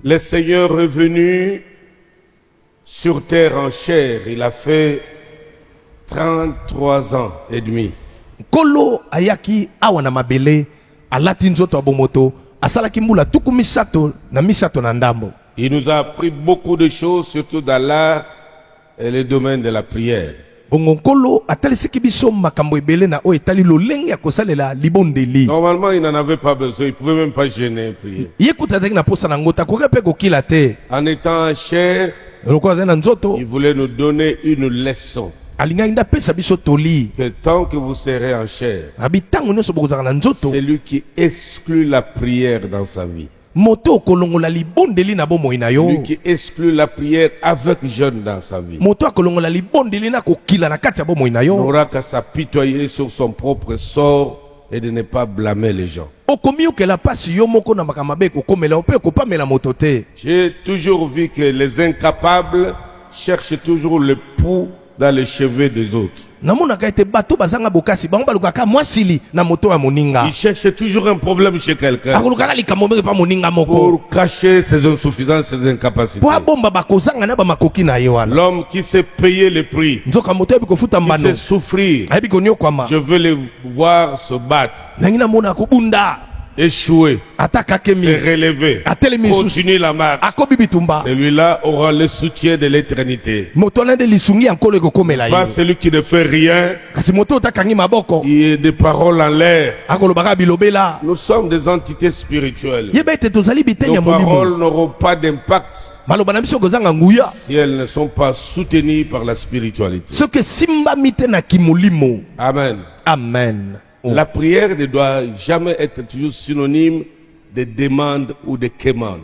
Le Seigneur est venu sur terre en chair. Il a fait 33 ans et demi. Kolo ayaki awana mabele alati nzoto abomoto asalaki mbula tuku misato na misato na ndambo. Il nous a appris beaucoup de choses, surtout dans l'art et le domaine de la prière. Bongo kolo atalisiki biso makambo ebele na o etali lolenge ya kosalela libondeli. Normalement, il n'en avait pas besoin. Il ne pouvait même pas gêner et prier. Yekuta teki na posa na ngota kokepe kokila te. En étant en chair, Lokoza na nzoto il voulait nous donner une leçon. alinga inda pesa biso toli. Que tant que vous serez en chair, Abitango nyonso bokozaka na nzoto. c'est lui qui exclut la prière dans sa vie. Moto kolongola libondeli na bomoi na yo. Lui qui exclut la prière avec jeûne dans sa vie. Moto akolongola libondeli na kokila na kati ya bomoi na yo. N'aura qu'à s'apitoyer sur son propre sort et de ne pas blâmer les gens. Okomi okela pasi yo moko na makamabe kokomela ope kopamela moto te. J'ai toujours vu que les incapables cherchent toujours le pouls dans les cheveux des autres. Namonaka ete bato bazanga bokasi bango balukaka mwasili na moto ya moninga. Ils cherchent toujours un problème chez quelqu'un Akolukaka likambo mbeke pa moninga moko. pour cacher ses insuffisances, ses incapacités. Po abomba bakozanga na bamakoki na ye wana. L'homme qui sait payer le prix, Nzoka moto yebi kofuta qui mbano. sait souffrir, Ayebi konyokwama. je veux le voir se battre, Nangi namona akobunda. échouer, Ataka se kemi. relever, Atelemi susu. continuer la marche. Akobi bitumba. Celui-là aura le soutien de l'éternité. Moto na de lisungi ankolo ekokomela Pas ye. celui qui ne fait rien, Kasi moto otakangi maboko. il a des paroles en l'air. Akolobaka bilobela. Nous sommes des entités spirituelles. Yeba ete tozali bitenya Nos molimo. paroles n'auront pas d'impact Maloba na biso kozanga nguya. si elles ne sont pas soutenues par la spiritualité. Soki simba mite na kimolimo. Amen. Amen. La prière ne doit jamais être toujours synonyme de demande ou de quémande.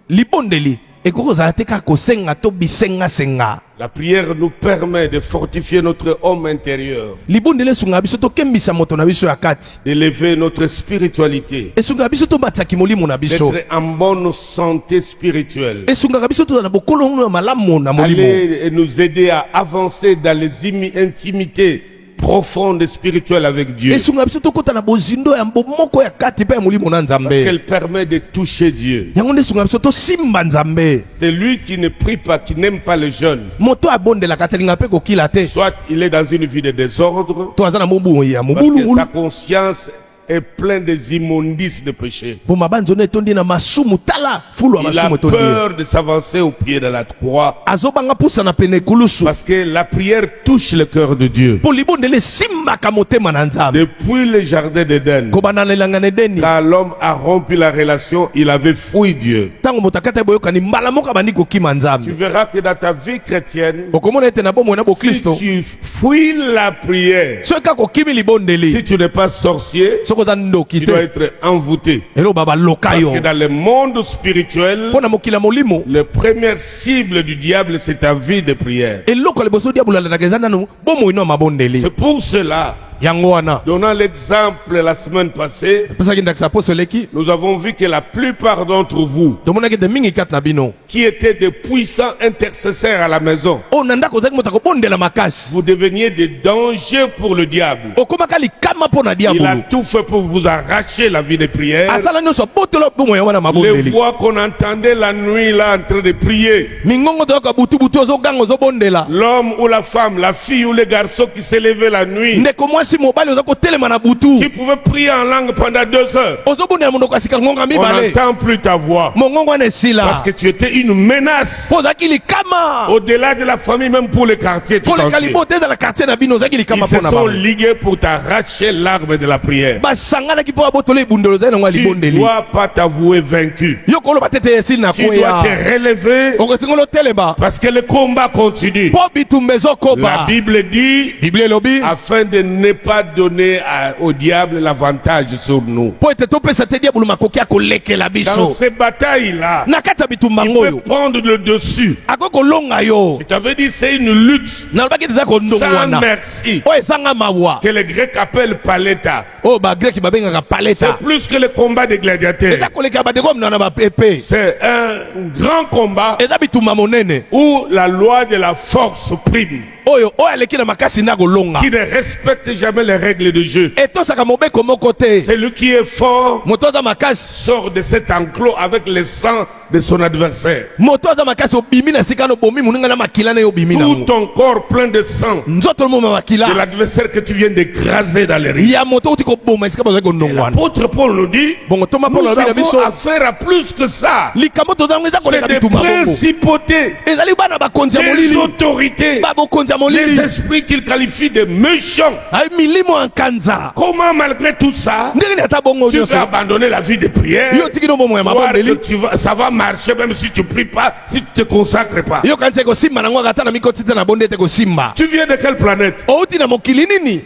Libondeli ekokozala te kaka kosenga to bisenga senga. La prière nous permet de fortifier notre homme intérieur, Libondeli esunga biso tokembisa moto na biso ya kati. d'élever notre spiritualité, Esunga biso tobatisa kimolimo na biso. d'être en bonne santé spirituelle. Esungaka biso tozala na bokolo na malamu na molimo. Aller et nous aider à avancer dans les intimités profondes et spirituelles avec Dieu. Esunga biso tokota na bozindo ya mbomoko ya kati pe ya molimo na Parce Nzambe. qu'elle permet de toucher Dieu. Yango nde esunga biso tosimba Nzambe. C'est lui qui ne prie pas, qui n'aime pas les jeunes. Moto abondelaka telinga pe kokila te. Soit il est dans une vie de désordre, To aza na mobu ya parce que mobulu. sa conscience est pleine des immondices de péché. Po mabanzo ne tondi na masumu tala fulu ya Il a masumu tondi. peur de s'avancer au pied de la croix. Azobanga pusa na pene kulusu. Parce que la prière touche le cœur de Dieu. Po libondeli simbaka motema na Nzambe. Depuis le jardin d'Éden, Kobana na elanga na Edeni. quand l'homme a rompu la relation, il avait fui Dieu. Tango moto akata boyokani mbala moko bandi kokima Tu Nzambe. verras que dans ta vie chrétienne, Okomona ete na bomo na bo si Kristo. tu fuis la prière, Soki kokimi libondeli. si tu n'es pas sorcier, Soko za ndoki tu dois te. être envoûté. Elo baba loka Parce yo. que dans le monde spirituel, Pona mokila molimo. la première cible du diable, c'est ta vie de prière. Eloko liboso diabula na kezana no bomo ino mabondeli. C'est pour cela, Yango wana. donnant l'exemple la semaine passée, Pesa kinda aposoleki. nous avons vu que la plupart d'entre vous, Tomona ke de mingi kat na bino. qui étaient de puissants intercesseurs à la maison, O nanda kozaki moto akobondela makasi. vous deveniez des dangers pour le diable. Okomaka likama pona Il a diabolo. tout fait pour vous arracher la vie de prière. Asala nyonso botelo bomo ya wana Les mabondeli. voix qu'on entendait la nuit là en train de prier, Mingongo toyoka butu butu ozoganga ozobondela. l'homme ou la femme, la fille ou le garçon qui s'élevait la nuit, Ndeko mwasi mobali oza kotelema na butu. qui pouvait prier en langue pendant 2 heures, Ozobondela monoko asika ngonga on mibale. n'entend plus ta voix. Mongongo wana esila. Parce que tu étais une menace Po ozalaki likama. au-delà de la famille, même pour le quartier tout Po leka entier. libote eza na quartier na bino ozalaki Ils likama se pona sont bango. ligués pour t'arracher l'arme de la prière. Basanganaki po abotolo ebundelo eza nango Tu ne libondeli. dois pas t'avouer vaincu. Yo koloba tete esili na Tu dois kweya. te relever Okosingolo telema. parce que le combat continue. Po bitumba La ezokoba. Bible dit Biblia elobi. afin de ne pas donner au diable l'avantage sur nous. Po ete topesa te diabolo makoki ya kolekela Dans biso. ces batailles-là, Na kati ya bitumba il ngoyo. peut prendre le dessus. Akoki kolonga yo. Je t'avais dit, c'est une lutte Nalobaki eza kondongo sans wana. merci Oyo ezanga mawa. que les Grecs appellent paleta. Oyo bagreki babengaka paleta. C'est plus que le combat des gladiateurs. Eza koleka badeko mna na bapepe. C'est un grand combat Eza bitumba monene. où la loi de la force prime, Oyo aleki na makasi na kolonga. qui ne respecte jamais les règles de jeu. Etosaka mobeko moko te. Celui qui est fort Moto aza makasi. sort de cet enclos avec le sang de son adversaire. moto aza makasi obimi na sika no bomi muninga na makila na yo bimi na Tout ton corps plein de sang nzoto mo de makila l'adversaire que tu viens d'écraser dans les rives. ya moto uti ko boma esika bazali ko nongwana L'apôtre Paul nous dit, bongo toma nous polo na biso avons affaire à plus que ça. likambo tozanga eza C'est koleka des bitumba bongo principautés, ezali bana bakonzi ya des molili autorités, ba bokonzi ya des molili esprits qu'il qualifie de méchants. ay milimo ankanza Comment malgré tout ça, ndenge ni ata bongo tu nyonso vas abandonner la vie de prière? yo tiki no bomo ya Voir que mabondeli ça va marcher même si tu pries pas, si tu te consacres pas. yo kanisa kosimba nango ata na mikoti te na bonde te kosimba Tu viens de quelle planète? outi na mokili nini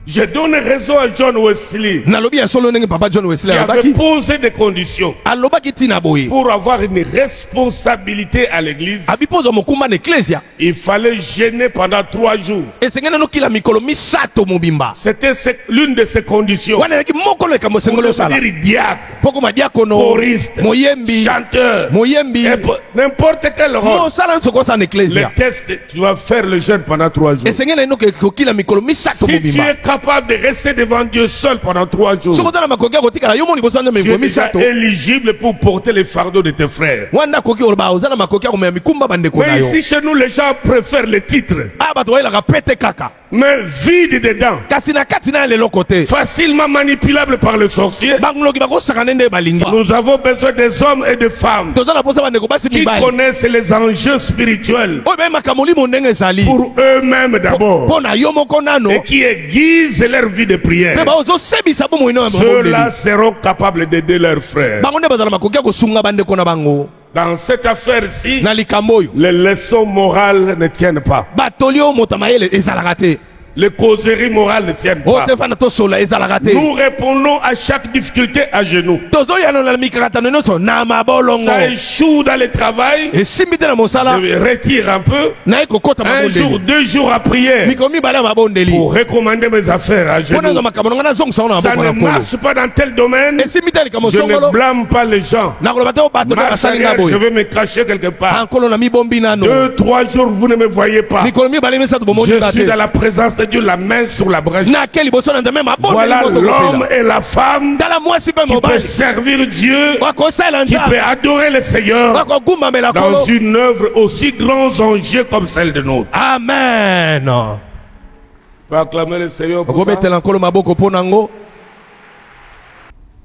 Je donne raison à John Wesley nalobi ya solo ndenge papa John Wesley qui avait alobaki posé des conditions alobaki tina boye pour avoir une responsabilité à l'église. abipoza mokumba na eklesia Il fallait jeûner pendant 3 jours. esengeli nokila mikolo misato mobimba C'était l'une de ces conditions. wana eleki moko na likambo Pour esengeli osala devenir diacre, poko madiakono choriste, moyembi chanteur, moyembi et n'importe quel rôle. mosala nyonso kosa na Le eklesia test, tu vas faire le jeûne pendant 3 jours. esengeli naino kokila mikolo misato Si tu mobimba es capable de rester devant Dieu seul pendant 3 jours, soki oza na makoki ya kotikala yo moni liboso ya tu mikolo es déjà misato éligible pour porter les fardeaux de tes frères. wana akoki koloba oza na makoki ya komema mikumba bandeko na Mais yo ici, chez nous, les gens préfèrent les titres, a bato bayelaka pete kaka mais vide dedans, kasi na kati na ya leloko te facilement manipulable par le sorcier. bangoloki bakosaka nde balingi Nous avons besoin des hommes et des femmes toza na posa bandeko basi qui mibali connaissent les enjeux spirituels oyo bayemaka molimo ndenge ezali pour eux-mêmes d'abord mpo na yo moko nano et qui aiguisent leur vie de prière. mpe bazosebisa bomoi na Ceux-là seront capables d'aider leurs frères. bango nde bazala makoki ya kosunga bandeko na bango Dans cette affaire-ci, na likambo oyo les leçons morales ne tiennent pas. batoli oyo moto mayele ezalaka te Les causeries morales ne tiennent oyo pas. te fana tosola ezalaka te Nous répondons à chaque difficulté à genoux. tozoyanola na mikakatano nyonso na mabolongo Ça échoue dans le travail. esimbi te na mosala Je retire un peu. naye kokota Un jour, mabondeli 2 jours à prière mikolo mibale ya mabondeli pour recommander mes affaires à mpo nazwa genoux. makambo nanga nazongisa ngo na Ça maboko ne na nkolo marche pas dans tel domaine. esimbi te likambo Je ne songolo blâme pas les gens. nakoloba te o bato nde Marche basali nga arrière, je boye vais me cacher quelque part. ankolo na mibombi nano 2-3 jours, vous ne me voyez pas. mikolo mibale misato bomoni Je nga suis te dans la présence de Dieu, la main sur la brèche. nake liboso na nzambe Voilà mabondeli l'homme et la femme tala mwasi mpe qui peut mobali servir Dieu, wakosalela qui peut nzambe adorer le Seigneur wakogumbamela dans kolo une œuvre aussi grands enjeux comme celle de nôtre. amen Tu peux acclamer le Seigneur pour ça? okobetela nkolo maboko mpo nango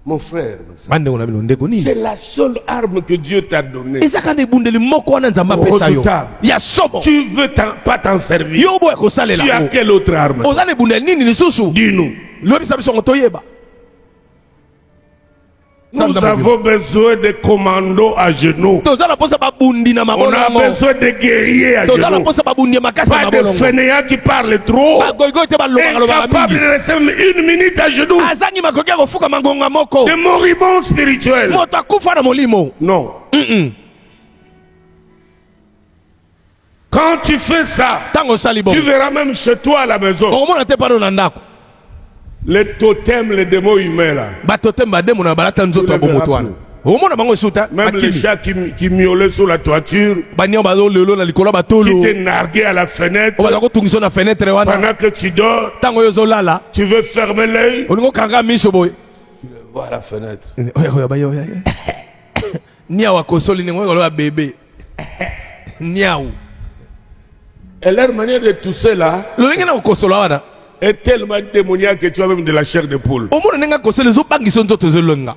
Mon frère, bandeko na bino ndeko nini c'est la seule arme que Dieu t'a donnée. ezaka na ebundeli moko wana nzambe apesa yo Redoutable. ya somo Tu veux pas t'en servir. yo boya kosalela Tu as yango quelle autre arme? oza na ebundeli nini lisusu Dis-nous. loyebisa biso ngo toyeba Nous avons besoin de commandos à genoux. toza na posa babundi na On a mabolongo besoin de guerriers à toza na genoux. posa babundi ya makasi na Pas de mabolongo fainéants qui parlent trop. bagoigoy te balobaka Incapable mingi de rester 1 minute à genoux. azangi makoki ya kofuka mangonga moko De moribonds spirituels. moto akufa na molimo Non. Quand tu fais ça, ntango osali tu bongo verras même chez toi à la maison, okomona te pano na ndako les totems, les démons humains là. bato te bademo na balata nzoto ya bomoto wana okomona bango esuta Même les bakimi chats qui miaulaient sur la toiture, bania bazolelo na likolo ya qui batolo te narguaient à la fenêtre, o baza kotungisa na fenetre wana pendant que tu dors, ntango oyo ozolala tu veux fermer l'œil. olingi okanga miso boye Vois la fenêtre. niau akosoli ningo ekolo ya bebe niau Et leur manière de tousser là lolenge na kokosola wana est tellement démoniaque que tu as même de la chair de poule. omona ndenge akosoli ezobangisa nzoto ezolonga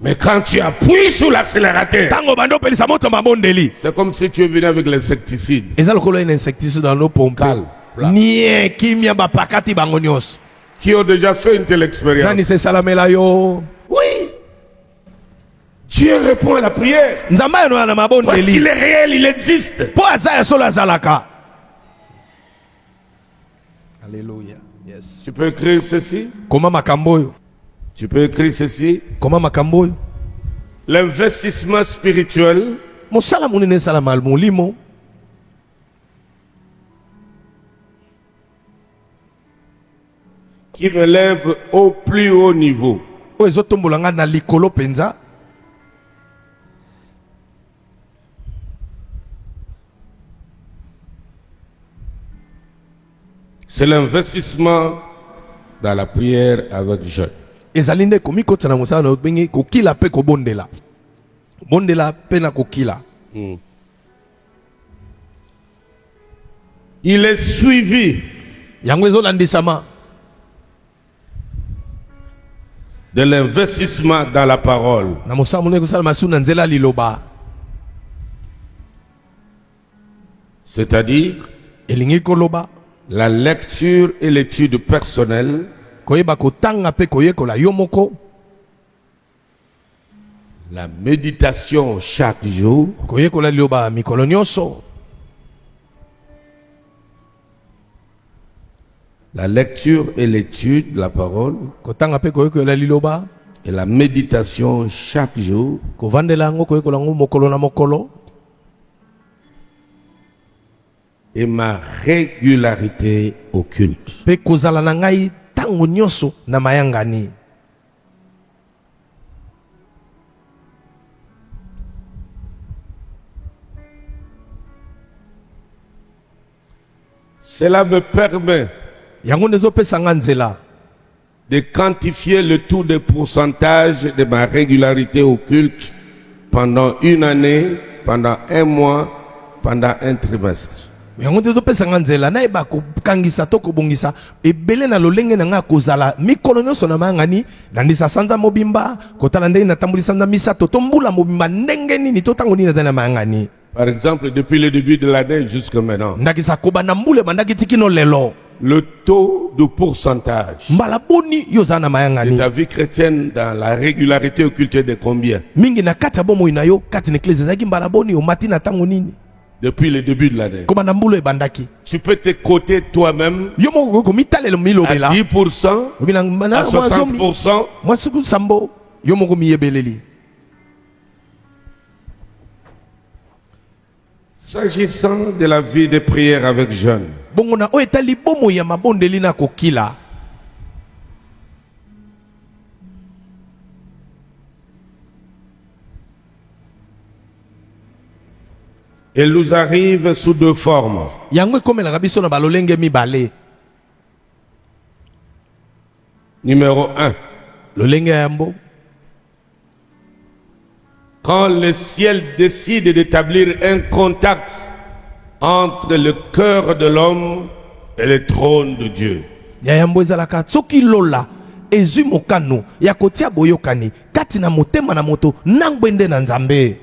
Mais quand tu appuies sur l'accélérateur, ntango bando opelisa moto mabondeli c'est comme si tu es venu avec l'insecticide. eza lokolo ina insecticide na lopompe Calme, plat. nie kimia bapakati bango nyonso Qui ont déjà fait une telle nani expérience. sesalamela yo Oui. Dieu répond à la prière. nzambe ayanoya na Parce qu'il mabondeli est réel, il existe. mpo aza ya solo azalaka alleluya yes Tu peux écrire ceci. koma makambo oyo Tu peux écrire ceci. koma makambo oyo L'investissement spirituel mosala monene esalama molimo qui me lève au plus haut niveau. oyo ezotombola nga na likolo mpenza C'est l'investissement dans la prière avec jeûne. ezali nde komikota na mosala na bengi kokila pe kobondela bondela pe na kokila. Il est suivi yango ezolandisama de l'investissement dans la parole. na mosala monene kosala masumu na nzela liloba, C'est-à-dire elingi koloba la lecture et l'étude personnelle, koyeba kotanga pe koyekola yo moko, la méditation chaque jour, koyekola liloba mikolo nyonso, la lecture et l'étude de la parole kotanga pe koyekola liloba, et la méditation chaque jour kovandela yango koyekola yango mokolo na mokolo, et ma régularité au culte. pe kozala na ngai tango nyonso na mayangani. Cela me permet yango nde ezopesa nga nzela de quantifier le taux de pourcentage de ma régularité au culte pendant une année, pendant un mois, pendant un trimestre. yango nde ezopesa nga nzela nayeba kokangisa to kobongisa ebele na lolenge na nga kozala mikolo nyonso na mayangani, nandisa sanza mobimba kotala ndenge natamboli sanza misato to mbula mobimba ndenge nini to ntango nini nazali na mayangani. Par exemple, depuis le début de l'année jusqu'à maintenant, ndakisa kobanda mbula ebandaki tikino lelo, le taux de pourcentage mbala boni yo ozala na de mayangani ta vie chrétienne dans la régularité au culte est de combien? mingi na kati ya bomoi na yo kati na eklise ezalaki mbala boni omati na ntango nini Depuis le début de l'année. kobanda mbula ebandaki Tu peux te coter toi-même yo moko komitalela à milobela 10%, obina à 60%. mwasuku sambo yo moko miyebeleli. S'agissant de la vie de prière avec jeûne, bongo na oyo etali bomoi ya mabondeli na kokila, elle nous arrive sous deux formes. yango ekomelaka biso na balolenge mibale. Numéro 1, lolenge ya yambo, quand le ciel décide d'établir un contact entre le cœur de l'homme et le trône de Dieu. ya yambo ezalaka soki lola ezwi mokano ya kotia boyokani kati na motema na moto na ngwende na nzambe.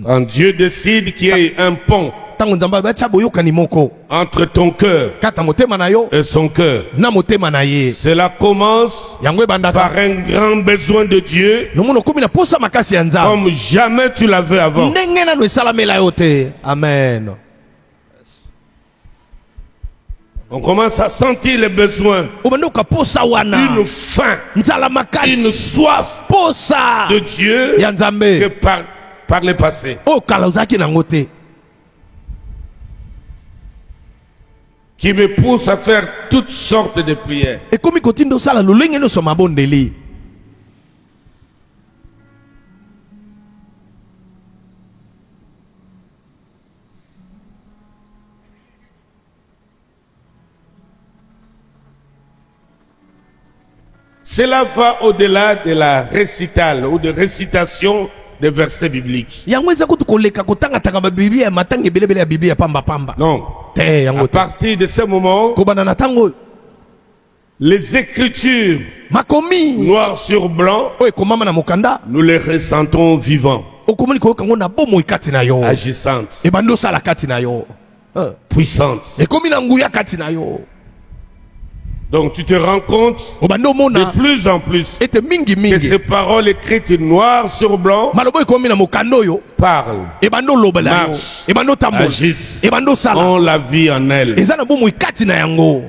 Quand Dieu décide qu'il y ait un pont ntango nzambe batia boyokani moko entre ton cœur kati na motema na yo et son cœur, na motema na ye, cela commence yango ebandaka par un grand besoin de Dieu nomona okomi na posa makasi ya nzambe comme jamais tu l'avais avant. ndenge nano esalamela yo te. Amen. On commence à sentir les besoins, obanda okaposa wana une faim, nzala une makasi soif posa de Dieu ya que nzambe par le passé. oyo kala ozalaki nango te, Qui me pousse à faire toutes sortes de prières. ekomi kotinda osala lolenge nyonso mabondeli. Cela va au-delà de la récitale ou de récitation des versets bibliques. yango eza kutu koleka kotangatanga babiblia ya matanga ebelebele ya biblia pamba Non. te yango À te. partir de ce moment, kobanda na ntango oyo les écritures makomi noir sur blanc, oyo ekomama na mokanda nous les ressentons vivants, okomoni koyoka ngo na bomoi kati na yo, agissantes, ebandi osala kati na yo, puissantes. ekomi na nguya kati na yo. Donc tu te rends compte obandi de omona plus en plus ete mingi que mingi ces paroles écrites noir sur blanc maloba ekomi na mokanda oyo parlent, ebandi olobela yo, marche, ebandi otambola, agissent, ebandi osala, ont la vie en elles. eza na bomoi kati na yango.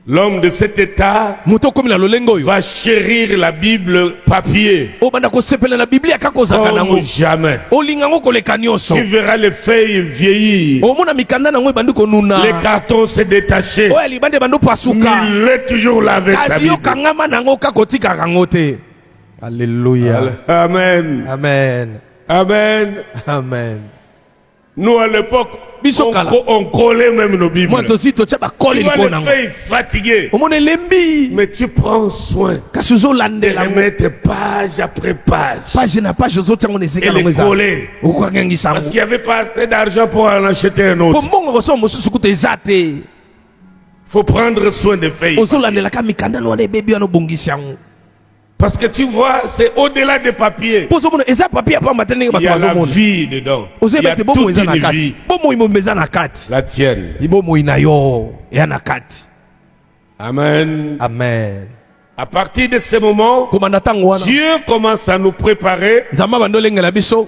L'homme de cet état moto okomi na lolenge oyo va chérir la Bible papier obanda kosepela na biblia kaka ozalaka nango, comme jamais. olinga ngo koleka nyonso, Tu verras les feuilles vieillir, omona mikanda nango ebandi konuna, les cartons se détacher. oyo libandi ebandi opasuka, Il est toujours là avec sa kasi yo Bible. kangama nango kaka otikaka yango te. Alléluia. Amen. Amen. Amen. Amen. Nous à l'époque, biso kala On collait même nos Bibles. moi aussi totia ba Tu colle vois liko les nango feuilles fatiguées. omone lembi Mais tu prends soin kasi ozolandela de les mettre page après page. page na page ozotiango na Et esika les nango eza coller. okokangisa Parce yango qu'il n'y avait pas assez d'argent pour en acheter un po autre. mbongo koso mosusu kuta eza te Il faut prendre soin des feuilles. ozolandelaka mikandano wana ebebi wana obongisi yango Parce que tu vois, c'est au-delà des papiers. po ozomona eza papier apamba te ndenge Il y bato a la bazomona vie dedans. Il y ozoyeba a ete toute bomoi eza na une kati vie. bomoi mombe eza na kati La tienne. libomoi na yo eya na kati Amen. amen À partir de ce moment, komanda ntango wana Dieu commence à nous préparer nzambe abandi olengela biso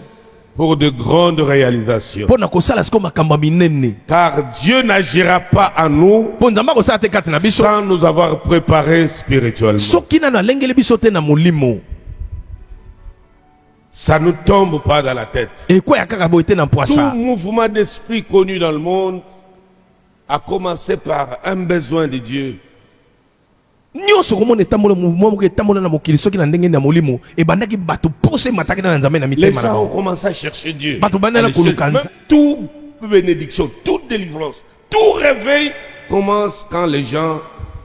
pour de grandes réalisations. mpo na kosala siko makambo ya minene Car Dieu n'agira pas en nous mpo nzambe akosala te kati na biso sans nous avoir préparés spirituellement. soki nano alengeli biso te na molimo Ça ne tombe pas dans la tête. ekwea kaka boye te na Tout mpwasa mouvement d'esprit connu dans le monde a commencé par un besoin de Dieu. nyonso komona etambola mouvement moko etambola na mokili soki na ndenge na molimo ebandaki bato pose mataki na nzambe na Les mitema na gens ont bango commencé à chercher Dieu. Bato bandela À chercher. kulukanza. Même toute bénédiction, toute délivrance, tout réveil commence quand les gens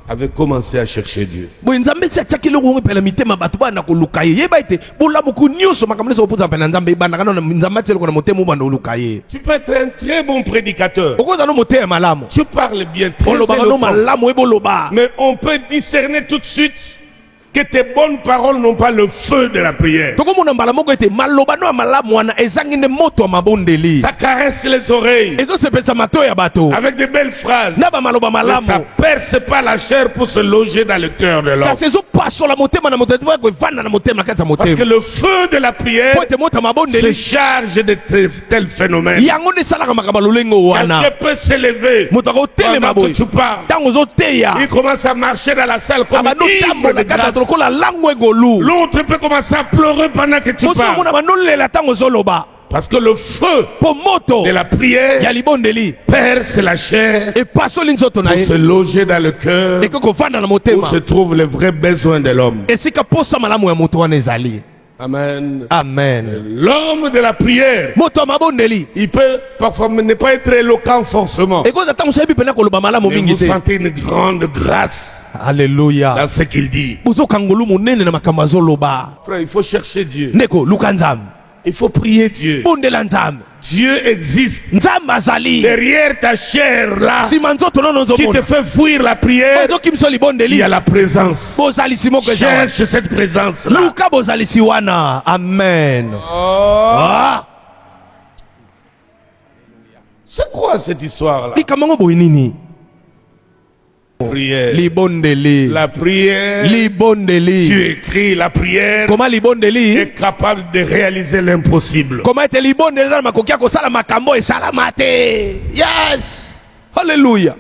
avaient commencé à chercher Dieu. boye nzambe esi atiaki eloko ngo epela mitema bato banda koluka ye yeba ete bolamuku nyonso makambo nyonso kopuza mpena nzambe ebandaka nano nzambe ati eloko na motema obanda oluka ye Tu peux être un très bon prédicateur. okoza no motema malamu Tu parles bien, très olobaka no éloquent. malamu eboloba Mais on peut discerner tout de suite que tes bonnes paroles n'ont pas le feu de la prière. tokomona mbala moko ete maloba no ya malamu wana ezangi nde moto ya mabondeli Ça caresse les oreilles ezosepelisa matoi ya bato avec de belles phrases. na bamaloba Mais ça malamu perce pas la chair pour se loger dans le cœur de l'homme. kasi ezopasola motema na moto etivaka evanda na motema na kati ya Parce que motema le feu de la prière po ete moto ya se mabondeli charge de tels phénomènes. yango nde esalaka makambo ya lolenge wana Quelqu'un peut s'élever moto akotelema pendant que boye tu parles. ntango ozoteya Il commence à marcher dans la salle comme abando ivre tambola de na kati ya grâce. lokola lango egolu L'autre peut commencer à pleurer pendant que tu mosusu parles. omona bandolela ntango ozoloba Parce que le feu po moto de la prière ya libondeli perce la chair epasoli nzoto na pour ye se loger dans le cœur eke kovanda na où motema se trouvent les vrais besoins de l'homme. esika posa malamu ya moto wana ezali Amen. amen L'homme de la prière, moto ya mabondeli il peut parfois ne pas être éloquent forcément. ekoza ntango soyebi mpena koloba malamu Mais mingi vous te sentez une grande grâce alleluya dans ce qu'il dit. bozokangolu monene na makambo azoloba Frère, il faut chercher Dieu. ndeko luka nzambe Il faut prier Dieu. bondela nzambe Dieu existe nzambe azali derrière ta chair là nsima nzoto nono qui te ozomona fait fuir la prière. ozokimisa Il libondeli y a la présence. bozalisi moko eza wana. Cherche cette présence là. luka bozalisi wana amen Ah, C'est quoi cette histoire là? likambo yango boye nini Prière. libondeli La prière. libondeli Tu écris la prière koma libondeli est capable de réaliser l'impossible. koma ete libondeli eza na makoki ya kosala makambo esalama te yes halleluya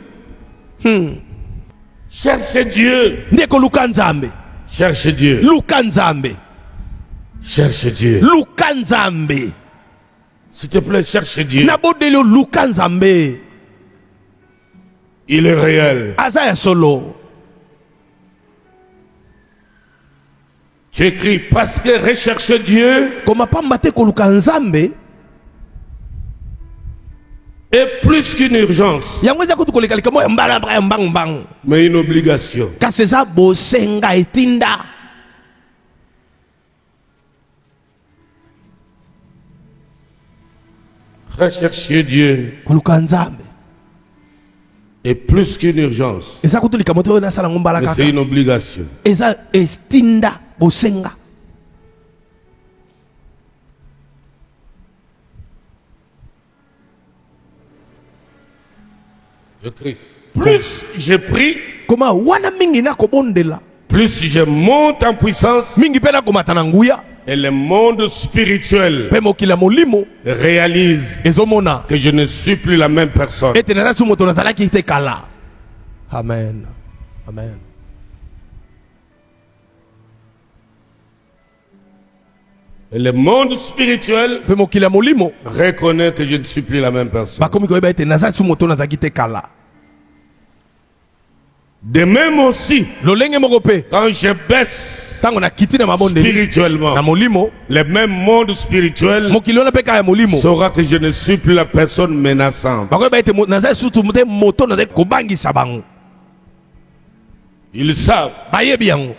Cherche Dieu. ndeko luka nzambe Cherche Dieu. luka nzambe Cherche Dieu. luka nzambe S'il te plaît, cherche Dieu. na bondeli oyo luka nzambe Il est réel. aza ya solo Tu écris parce que recherche Dieu koma pamba te koluka nzambe est plus qu'une urgence, yango eza kutu koleka likambo ya mbalabala ya mbangbangu mais une obligation. kasi eza bosenga etinda Rechercher Dieu koluka nzambe est plus qu'une urgence, eza kutu likambo te oyo nasala ngo mbala mais kaka c'est une obligation. eza etinda bosenga J'écris. Plus je prie, koma wana mingi nakobondela plus je monte en puissance mingi mpe nakomata na nguya et le monde spirituel mpe mokili ya molimo réalise ezomona que je ne suis plus la même personne. ete nazalaki moto nazalaki te kala amen amen Et le monde spirituel mpe mokili ya molimo reconnaît que je ne suis plus la même personne. bakomi koyeba ete nazalaki moto nazalaki te kala De même aussi, lolenge moko pe quand je baisse tango na kiti na mabonde spirituellement, na molimo le même monde spirituel mokili wana pe ka ya molimo saura que je ne suis plus la personne menaçante. bakoyeba ete naza sutu te moto naza kobangisa bango Ils savent. bayebi yango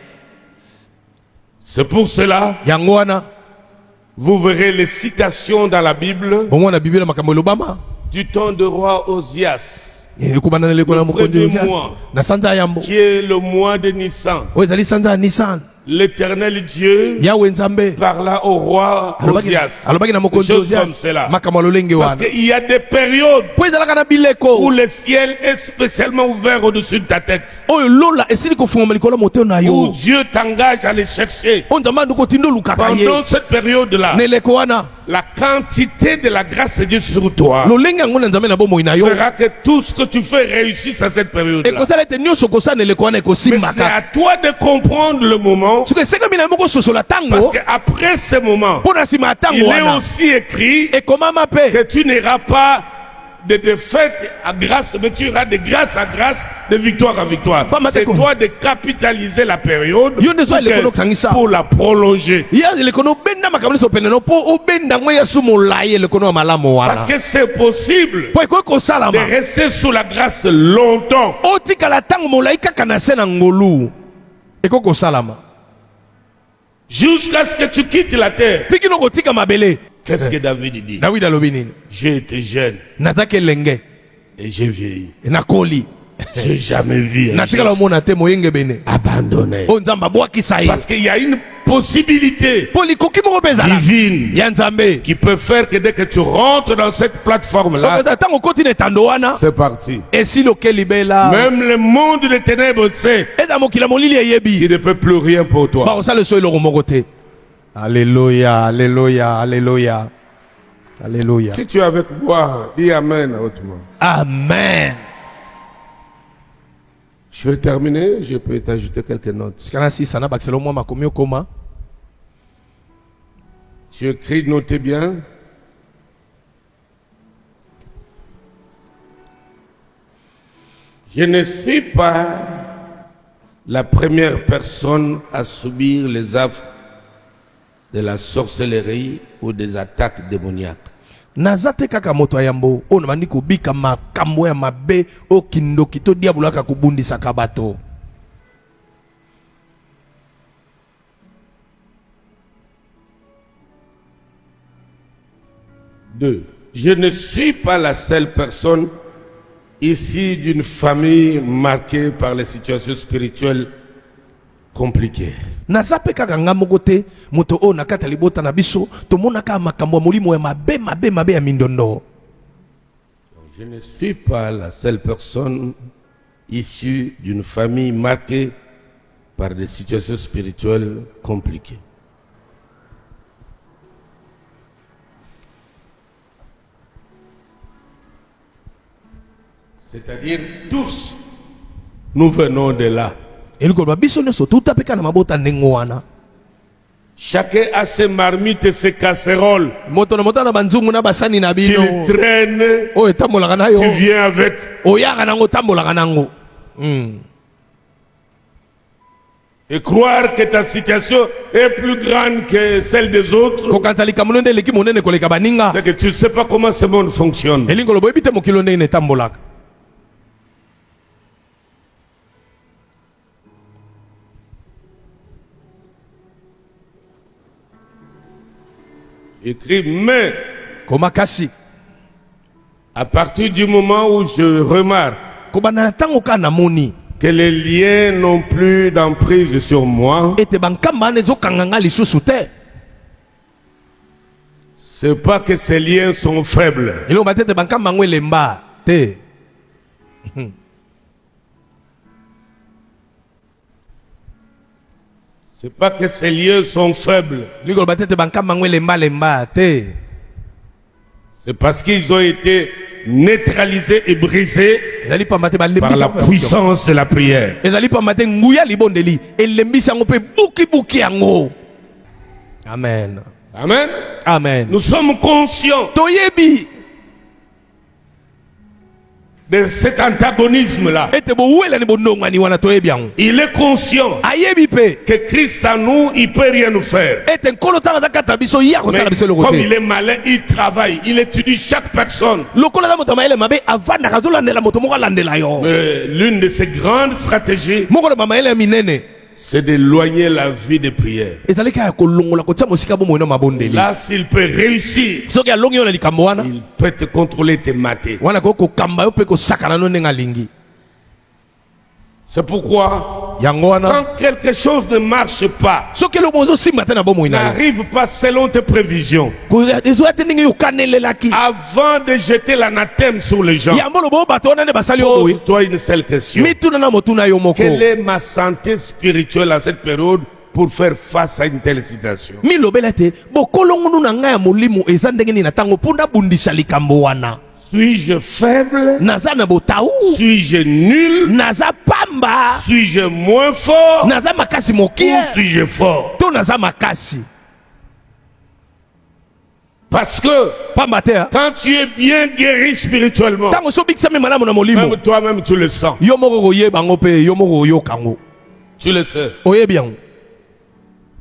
C'est pour cela, yango wana vous verrez les citations dans la Bible bomona biblia makambo elobama du temps de roi Osias, ekobanda na leko na mokonzi premier Osias mois. na sanza ya yambo qui est le mois de Nissan. oyo ezali sanza ya Nissan. L'Éternel Dieu Yawe nzambe parla au roi Osias. alobaki na Des mokonzi choses comme Osias cela. makambo ya lolenge Parce wana qu'il y a des périodes po ezalaka na où bileko le ciel est spécialement ouvert au-dessus de ta tête. oyo lola esili kofungama likolo ya motema na Où yo Dieu t'engage à aller chercher. oyo nzambe andi kotinda olukaka ye Pendant cette période-là, na eleko wana la quantité de la grâce de Dieu sur toi lolenge yango na nzambe na bomoi na yo fera que tout ce que tu fais réussisse à cette période-là. ekosala ete nyonso okosala na eleko wana Mais c'est ekosimbaka à toi de comprendre le moment, soki esekami na moko sosola parce ntango qu'après ce moment, mpo na nsima ya il ntango est wana aussi écrit ekomama mpe que tu n'iras pas de défaite à grâce, mais tu iras de grâce à grâce, de victoire à victoire. Pas C'est mateko. toi de capitaliser la période Yo nde zo eleko nokangisa. pour la prolonger. ya eleko no obenda makambo nyonso pene no mpo obenda ngo ya su molai eleko no ya malamu Parce wana que c'est possible mpo ekoki de kosalama rester sous la grâce longtemps. otikala ntango molai kaka na se na ngolu ekoki kosalama Jusqu'à ce que tu quittes la terre. tiki no kotika mabele Qu'est-ce que David dit? dawidi alobi nini J'ai été jeune nataki elenge et j'ai vieilli. nakoli J'ai jamais vu un natikala juste omona te moyengebene abandonné. oyo nzambe abwakisa ye Parce qu'il y a une possibilité mpo likoki moko mpe ezala divine ya nzambe qui peut faire que dès que tu rentres dans cette plateforme-là, okozala ntango okoti na etando wana c'est parti. esili oke libela Même le monde des ténèbres sait eza mokili ya molili eyebi qu'il ne peut plus rien pour toi. bakosala eso eloko moko te alleluya alleluya alleluya alleluya Si tu es avec moi, dis Amen hautement. amen Je vais terminer, je peux t'ajouter quelques notes. kana sisa na bakiselo mwa makomi okoma Tu écris, notez bien. Je ne suis pas la première personne à subir les affres de la sorcellerie ou des attaques démoniaques. naza te kaka moto ya yambo oyo nabandi kobika makambo ya mabe oyo kindoki to diabolo aka kobundisaka bato Deux, je ne suis pas la seule personne issue d'une famille marquée par les situations spirituelles compliquées. naza mpe kaka nga moko te moto oyo na kati ya libota na biso tomonaka makambo ya molimo ya mabe mabe mabe ya mindondo Je ne suis pas la seule personne issue d'une famille marquée par des situations spirituelles compliquées. C'est-à-dire tous, nous venons de là. elingi koloba biso nyonso tuta mpe kaka na mabota ndenge wana Chacun a ses marmites et ses casseroles moto na moto na banzungu na basani na qu'il bino traîne. oyo etambolaka na yo Tu viens avec. oyaka nango otambolaka nango Et croire que ta situation est plus grande que celle des autres, kokanisa likambo nde eleki monene koleka baninga c'est que tu ne sais pas comment ce monde fonctionne. elingi koloba oyebi te mokili ndenge etambolaka Écrit, mais koma kasi à partir du moment où je remarque kobanda na ntango kaka namoni que les liens n'ont plus d'emprise sur moi, ete bankamba wana ezokanga nga lisusu te c'est pas que ces liens sont faibles. eloba te ete bankamba yango elemba te C'est pas que ces liens sont faibles. elingi koloba te ete bankamba yango elemba te C'est parce qu'ils ont été neutralisés et brisés ezali pamba te par la balembisa puissance de la prière. ezali pamba te nguya libondeli elembisi yango mpe bukibuki yango amen Amen. amen Nous sommes conscients toyebi de cet antagonisme-là. ete bowela ni bondongani wana toyebi yango Il est conscient ayebi pe que Christ en nous, il peut rien nous faire. ete nkolo ntango aza kata biso ya Mais kosala biso eloko comme te il est malin, il travaille, il étudie chaque personne. lokola aza moto ya mayele mabe avandaka azolandela moto moko alandela yo L'une de ses grandes stratégies, moko na bamayele ya minene c'est d'éloigner la vie de prière. ezali kaka kolongola kotia mosika bomoi na mabondeli Là, s'il peut réussir, soki alongi yo na likambo wana il peut te contrôler tes matés. wana koki kokamba yo mpe kosakana no ndenge alingi C'est pourquoi, yango wana quand quelque chose ne marche pas, soki eloko ozosimba te na bomoi na yo n'arrive pas selon tes prévisions, ezoya te ndenge yo okanelelaki avant de jeter l'anathème sur les gens, yambo lobo bato wana nde basali yo boye pose-toi une seule question. mituna na motuna yo moko Quelle est ma santé spirituelle à cette période pour faire face à une telle situation? milobela te bokolongunu na ngai ya molimo eza ndenge nini na ntango mpo ndabundisa likambo wana Suis-je faible? naza na botau Suis-je nul? naza pamba Suis-je moins fort? naza makasi Ou mokie suis-je fort? to naza makasi Parce que pamba te quand tu es bien guéri spirituellement, ntango so obikisami malamu na molimo même toi-même tu le sens. yo moko koyeba yango mpe yo moko oyoka yango Tu le sais. oyebi yango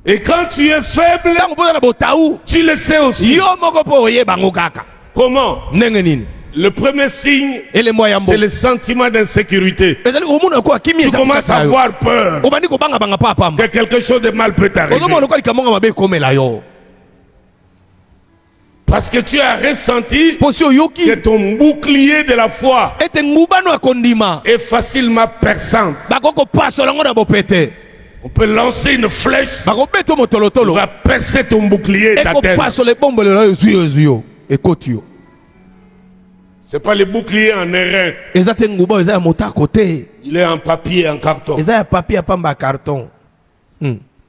Et quand tu es faible, ntango mpoza na botau tu le sais aussi. yo moko mpe oyeba yango kaka Comment? ndenge nini Le premier signe, elembo ya yambo c'est le sentiment d'insécurité. ezali omona ko akimi Tu commences à avoir peur obandi kobangabanga mpa pamba que quelque chose de mal peut t'arriver. ozomona ko likambo nga mabe ekomela yo Parce que tu as ressenti mpo si oyoki que ton bouclier de la foi ete ngubano ya kondima est facilement perçante. bakoki kopasola yango na bopete On peut lancer une flèche, bakobeta tu motolotolo vas percer ton bouclier et ta tête. ekopasola ebombolelo oyo ezwi yo ekoti yo C'est pas le bouclier en airain. eza te nguba oyo eza ya motako te Il est en papier, en carton. eza ya papier ya pamba ya carton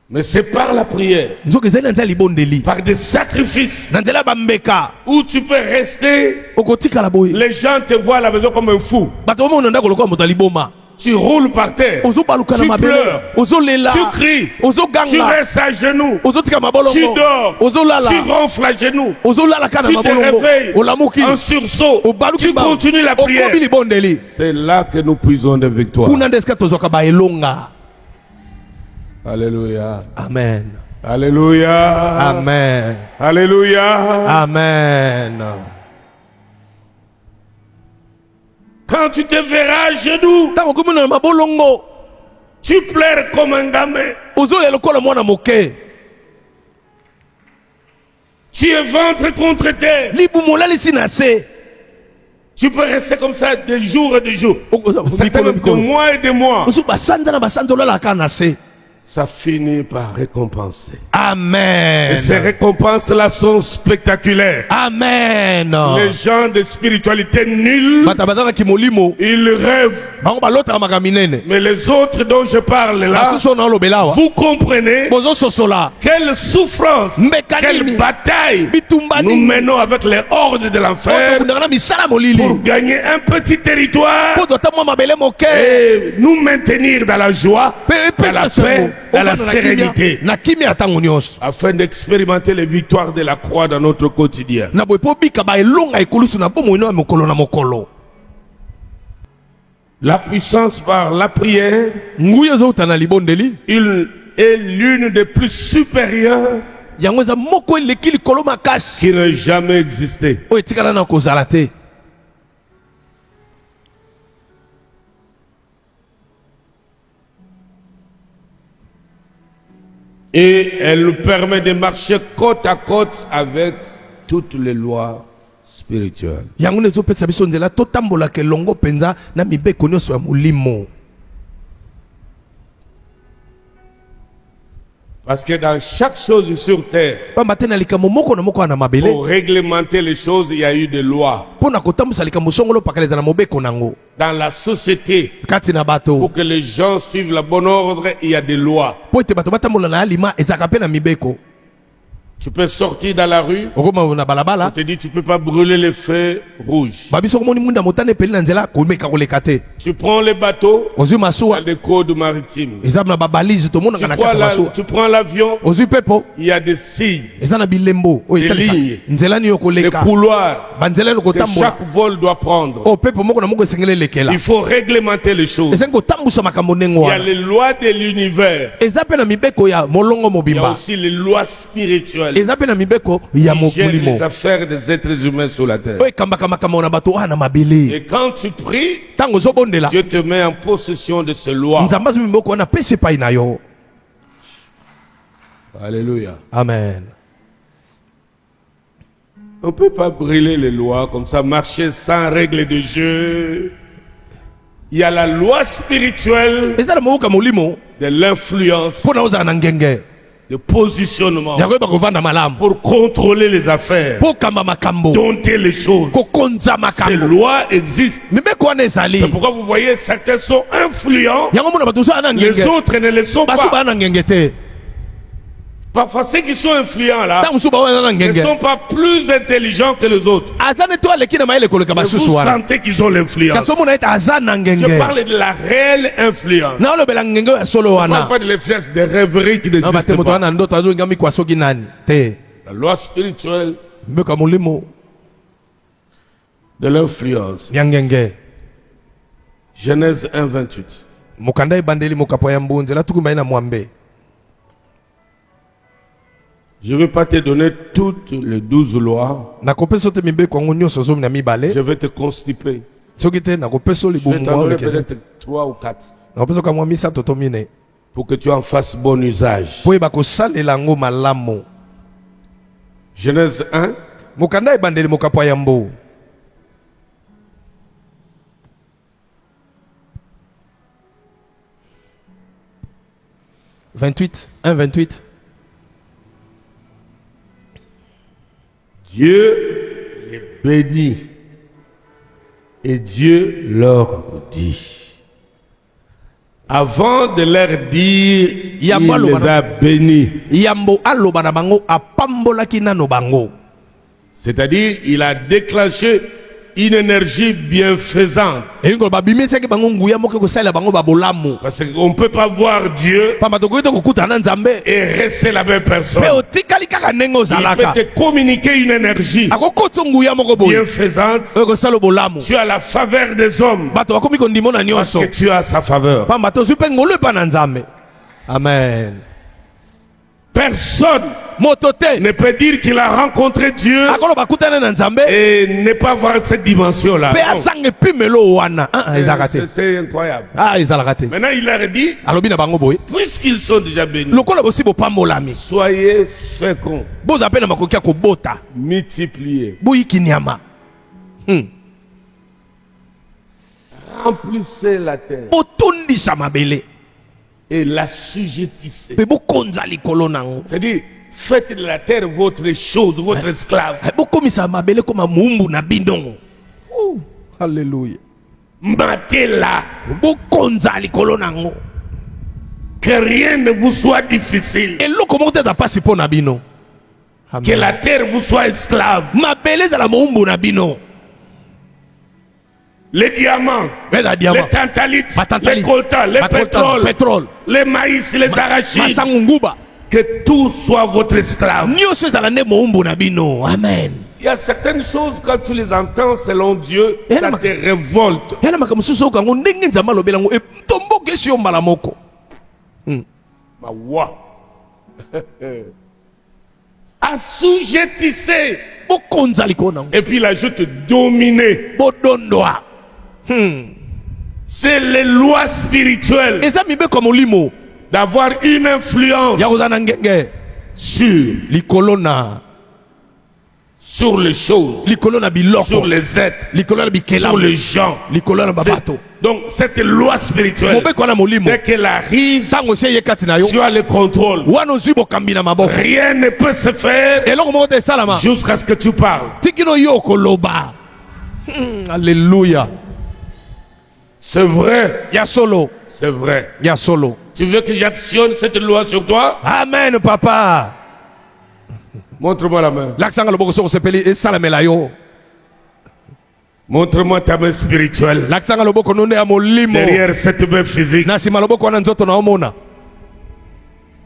Mais c'est par la prière, nzoki ezali na nzela libondeli par des sacrifices, na nzela ya bambeka où tu peux rester. okotikala boye Les gens te voient à la maison comme un fou. bato bomona ndako lokola moto ya liboma Tu roules par terre. ozobaluka na Tu mabele pleures. ozolela Tu cries. Tu ozoganga restes à genoux. ozotika Tu mabolongo dors. ozolala Tu ronfles à genoux. ozolala kaka Tu na te mabolongo réveilles olamuki en sursaut. obaluki Tu continues la prière. okobi libondeli C'est là que nous puisons des victoires. kuna nde esika tozwaka baelonga Alléluia. amen Alléluia. amen Alléluia. amen Quand tu te verras à genoux, ntango okomi na mabolongo tu pleures comme un gamin. ozolela lokola mwana moke Tu es ventre contre terre. libumu olalisi na se Tu peux rester comme ça des jours et des jours. Certains même de mikolo mois et des mois. mosusu basanza na basanza olalaka na se Ça finit par récompenser. amen Et ces récompenses-là sont spectaculaires. amen Les gens de spiritualité nulle, bato bazalaki molimo ils rêvent. bango balotaka makambo minene Mais les autres dont je parle là, basusu oyo naolobela awa vous comprenez bozososola quelle souffrance, mbeka quelle nini bataille bitumba nous nini menons avec les hordes de oyo l'enfer tokundaka na misala molili pour gagner un petit territoire mpo tota mwa mabele moke et nous maintenir dans la joie, dans la paix, dans la sérénité, na kimia ya ntango nyonso afin d'expérimenter les victoires de la croix dans notre quotidien. na boye mpo bika baelonga ekolusu na bomoi no ya mokolo na mokolo La puissance par la prière nguya ezouta na libondeli il est l'une des plus supérieures yango eza moko eleki likolo makasi qui n'a jamais existé. oyo etikala na kozala te Et elle nous permet de marcher côte à côte avec toutes les lois spirituelles. yango nde ezopesa biso nzela totambolaka elongo mpenza na mibeko nyonso ya molimo Parce que dans chaque chose sur terre, pamba te na likambo moko na moko ya na mabele pour réglementer les choses, il y a eu des lois. mpo na kotambusa likambo songolo pakaleza na mobeko nango Dans la société, kati na bato pour que les gens suivent le bon ordre, il y a des lois. mpo ete bato batambola na alima ezalaka mpe na mibeko Tu peux sortir dans la rue. okoma na On balabala te dit tu peux pas brûler les feux rouges. babiso komoni mwinda motane peli na nzela komeka koleka te Tu prends les bateaux, ozwi il y a masuwa des codes maritimes. eza na babalise tomonaka na kati ya masuwa Tu prends l'avion, ozwi pepo il y a des signes, eza na bilembo oyo Des etalisa lignes. nzela nini des yokoleka couloirs banzela eno que kotambola chaque vol doit prendre. o pepo moko na moko esengeli elekela Il faut réglementer les choses. esengi kotambusa makambo ndenge Il y a wana les lois de l'univers. eza mpe na mibeko ya molongo Il y a mobimba aussi les lois spirituelles eza mpe na mibeko ya qui gèrent molimo les affaires des êtres humains sur la terre. oyo ekambaka makambo na bato wana mabele Et quand tu pries, ntango ozobondela Dieu te met en possession de ces lois. nzambe azwi mibeko wana apesi epai na yo Alléluia. amen On ne peut pas brûler les lois comme ça, marcher sans règles de jeu. Il y a la loi spirituelle eza na moboka molimo de l'influence, mpo na ozala na ngenge de positionnement, ya koyeba kovanda malamu pour contrôler les affaires, mpo okamba makambo dompter les choses. kokonza Ces makambo lois existent. mibeko wana ezali C'est pourquoi vous voyez, certains sont influents, yango mona bato ozala na les ngenge autres ne le sont basu pas. baa na ngenge te Parfois, ceux qui sont influents là ntango mosusu baoyo aza na ne ngenge sont pas plus intelligents que les autres. aza neti aleki na mayele koleka Mais basusu vous wana sentez qu'ils ont l'influence. kasi omona ete aza na Je ngenge parle de la réelle influence. naolobela ngenge oyo ya solo Je ne parle wana pas de l'influence des rêveries qui na bate n'existent moto pas. wana ndoto azolinga mikwa soki nani te La loi spirituelle mibeko ya molimo de l'influence. ya ngenge Genèse 1, 28. mokanda ebandeli mokapo ya mbu nzela tuku mai na mwambe Je ne vais pas te donner toutes les 12 lois. nakopesa te mibeko yango nyonso zomi na mibale Je vais te constiper. soki te nakopesa Je vais libumu t'en mwa donner olekeza peut-être 3 ou 4 nakopesa ka mwa misato to mine pour que tu en fasses bon usage. mpo yeba kosalela yango malamu Genèse 1, mokanda ebandeli mokapo ya mbu « 28, 1, 28. Dieu les bénit et Dieu leur dit. Avant de leur dire, il les a bénis. Yambo aloba na bango apambolaki nano bango. C'est-à-dire, il a déclenché une énergie bienfaisante. Elingo babimisaki bango nguya moke kosalela bango babolamu. Parce qu'on ne peut pas voir Dieu Pamba tokoki kokuta na Nzambe. et rester la même personne. Pe otikali kaka ndenge Il ozalaka. peut te communiquer une énergie Akokotsa nguya moko boye. bienfaisante. Oyo kosala bolamu. Tu as la faveur des hommes Bato bakomi kondimo na parce nyonso. que tu as sa faveur. Pamba tozwi mpe ngolu epa na Nzambe. Amen. Personne Moto te. ne peut dire qu'il a rencontré Dieu Akoloba kutana na Nzambe. et ne pas voir cette dimension-là. Pe asanga epimelo wana. Ezalaka te. C'est incroyable. Ezalaka te. Maintenant, il leur dit, Alobi na bango boye. puisqu'ils sont déjà bénis, Lokola bosi bopambolami. soyez féconds, Boza pe na makoki ya kobota. multipliez, Boyiki nyama. remplissez la terre Botondisa mabele. et l'assujettissez. Pe bokonza likolo nango. C'est-à-dire, faites de la terre votre chose, votre esclave. Bokomisa mabele koma mumbu na bino. Alléluia. Matez-la, Bokonza likolo nango. que rien ne vous soit difficile, Eloko moko te pasi po na bino. que la terre vous soit esclave. Mabele za la mumbu na bino. Les diamants, Beda les diamant. tantalites, Batantalite. les coltans, les Pétrole. pétroles, les maïs, les arachides, Masangu nguba. que tout soit votre esclave. Nyonso ezala nde mumbu na bino. Amen. Il y a certaines choses, quand tu les entends selon Dieu, Et ça la- te révolte. Yana makambo susu okango ndenge Nzambe alobela ngo etomboke si yo mbala moko. Ma voix. Assujettissez. Bokonza likolo nango. Et puis il ajoute dominer. Bodondoa. C'est les lois spirituelles Eza mibeko ya molimo. d'avoir une influence Ya kozala na ngenge. sur, Likolo na. sur les choses, Likolo na biloko. sur les êtres, Likolo na sur bikelamu. les gens. Likolo na babato. Donc cette loi spirituelle, Mobeko na molimo. dès qu'elle arrive, Tango se ye kati na yo. tu as le contrôle. Wana ozwi bokambi na maboko. Rien ne peut se faire Eloko moko te esalama. jusqu'à ce que tu parles. Tikino yo koloba. Alléluia. C'est vrai, Ya solo. c'est vrai. Ya solo. Tu veux que j'actionne cette loi sur toi? Amen, papa. Montre-moi la main. Laksanga loboko soko sepeli esalamela yo. Montre-moi ta main spirituelle. Laksanga loboko nonde ya molimo. Derrière cette main physique. Na sima loboko wana nzoto na omona.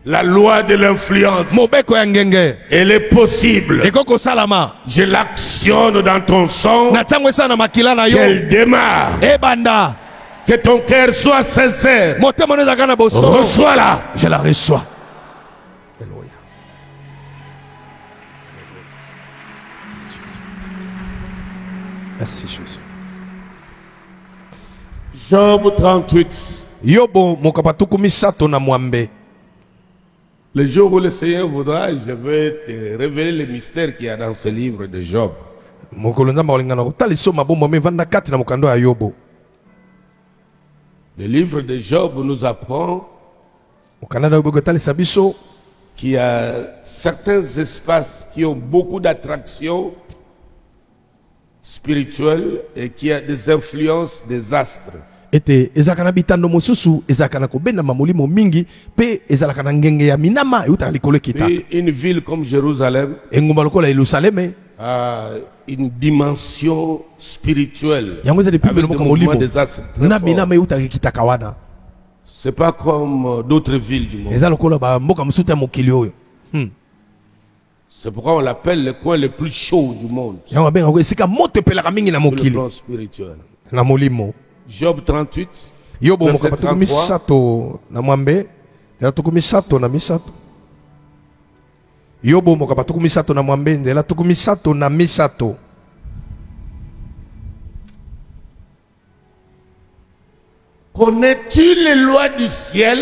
La loi de l'influence. Mobeko ya ngenge. Elle est possible. Ekoko salama. Je l'actionne dans ton sang. Na tango sana makila na yo. Qu'elle démarre. Ebanda. Que ton cœur soit sincère. Motema neza kana boso. Reçois-la. Je la reçois. Alléluia. Merci Jésus. Job 38. Yobo mokapatuku misato na mwambe. Le jour où le Seigneur voudra, je vais te révéler les mystères qu'il y a dans ce livre de Job. Mokolo nzamba olingana kotaliso mabombo mevanda kati na mokando ya Yobo. Le livre de Job nous apprend Mokanda Yobo kotalisa biso qu'il y a certains espaces qui ont beaucoup d'attractions spirituelles et qui a des influences des astres. ete ezalaka na bitando mosusu ezalaka na kobenda mamolimo mingi pe ezalaka na ngenge ya minama eutaka likolo ekita. Et une ville comme Jérusalem engumba lokola Yerusaleme a une dimension spirituelle yango ezali avec pimbe le lokoka mouvement molimo des astres très na fort. minama eutaka ekitaka wana. C'est pas comme d'autres villes du monde. eza lokola bamboka mosusu ya mokili oyo. C'est pourquoi on l'appelle le coin le plus chaud du monde. yango babengaka yango esika moto epelaka mingi na Sur le mokili plan spirituel. na molimo. Job 38, Yobo verset mokapatuku 33. misato na mwambe nzela tuku misato na misato. Yobo mokapatuku misato na mwambe nzela tuku misato na misato. Connais-tu les lois du ciel?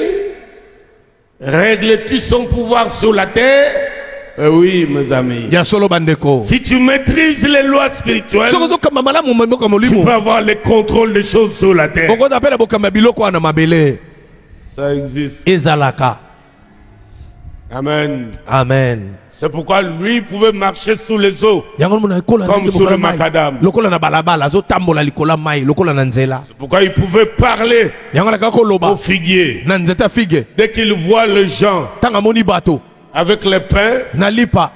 Règles-tu son pouvoir sur la terre? Oui, mes amis. ya solo bandeko Si tu maîtrises les lois spirituelles, soko tokamba malamu mboka tu molimo peux avoir le contrôle des choses sur la terre. okoza mpe na bokamba biloko wana mabele Ça existe. ezalaka. Amen. Amen. C'est pourquoi lui pouvait marcher sous les eaux. yango mona ekola Comme sur le macadam. lokola na balabala azotambola likola mai lokola na nzela C'est pourquoi il pouvait parler yango nakaka au koloba figuier. na nzete ya fige Dès qu'il voit les gens ntango amoni bato avec le pain, na lipa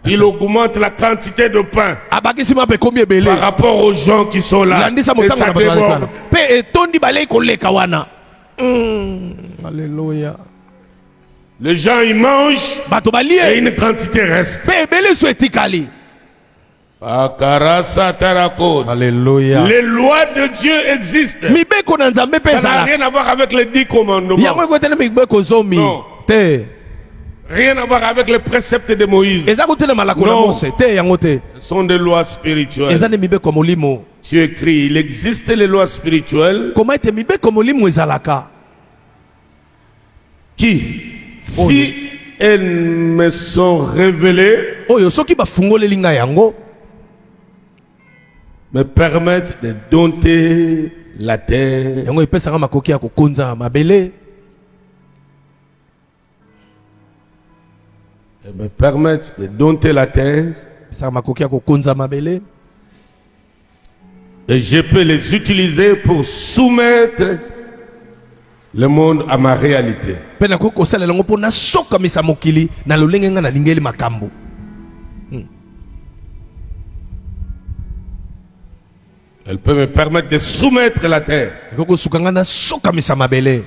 il augmente la quantité de pain abakisi mpe ekomi ebele par rapport aux gens qui sont là. landisa Et motango ça na bato déborde. balekana mpe etondi balei koleka wana. Alléluia. Les gens ils mangent bato et balie une quantité reste. mpe ebele so etikali. Akarasa tarakod. Alléluia. Les lois de Dieu existent. mibeko na nzambe mpe Ça n'a ezala rien à voir avec les 10 commandements. yango ekotene mibeko zomi Non. te Rien à voir avec les préceptes de Moïse. eza kotena malako na Non. mose te yango te Ce sont des lois spirituelles. eza ne mibeko molimo. Tu écris, il existe les lois spirituelles koma ete mibeko molimo ezalaka qui, si elles me sont révélées, oyo soki bafungoleli ngai yango me permettent de dompter la terre, yango epesanga makoki ya kokonza mabele et me permettent de dompter la terre, epesanga makoki ya kokonza mabele et je peux les utiliser pour soumettre le monde à ma réalité. mpe nakoki kosalela yango mpo nasokamisa mokili na lolenge ngai nalingeli makambo. Elle peut me permettre de soumettre la terre. ekoki kosuka ngai nasokamisa mabele.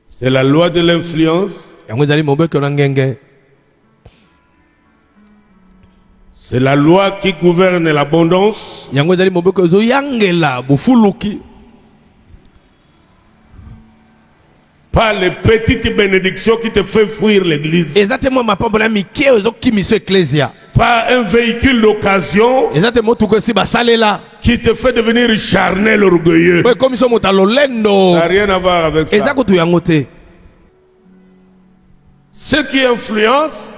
C'est la loi de l'influence. yango ezali mobeko na ngenge C'est la loi qui gouverne l'abondance. yango ezali mobeko ezoyangela bofuluki Pas les petites bénédictions qui te font fuir l'église. eza te mwa mapambola mike oyo ezokimisa eklesia Pas un véhicule d'occasion eza te motuko esi basalela qui te fait devenir charnel, orgueilleux. po ekomisa moto ya lolendo Ça n'a rien à voir avec eza ça. kutu yango te. Ceux qui influencent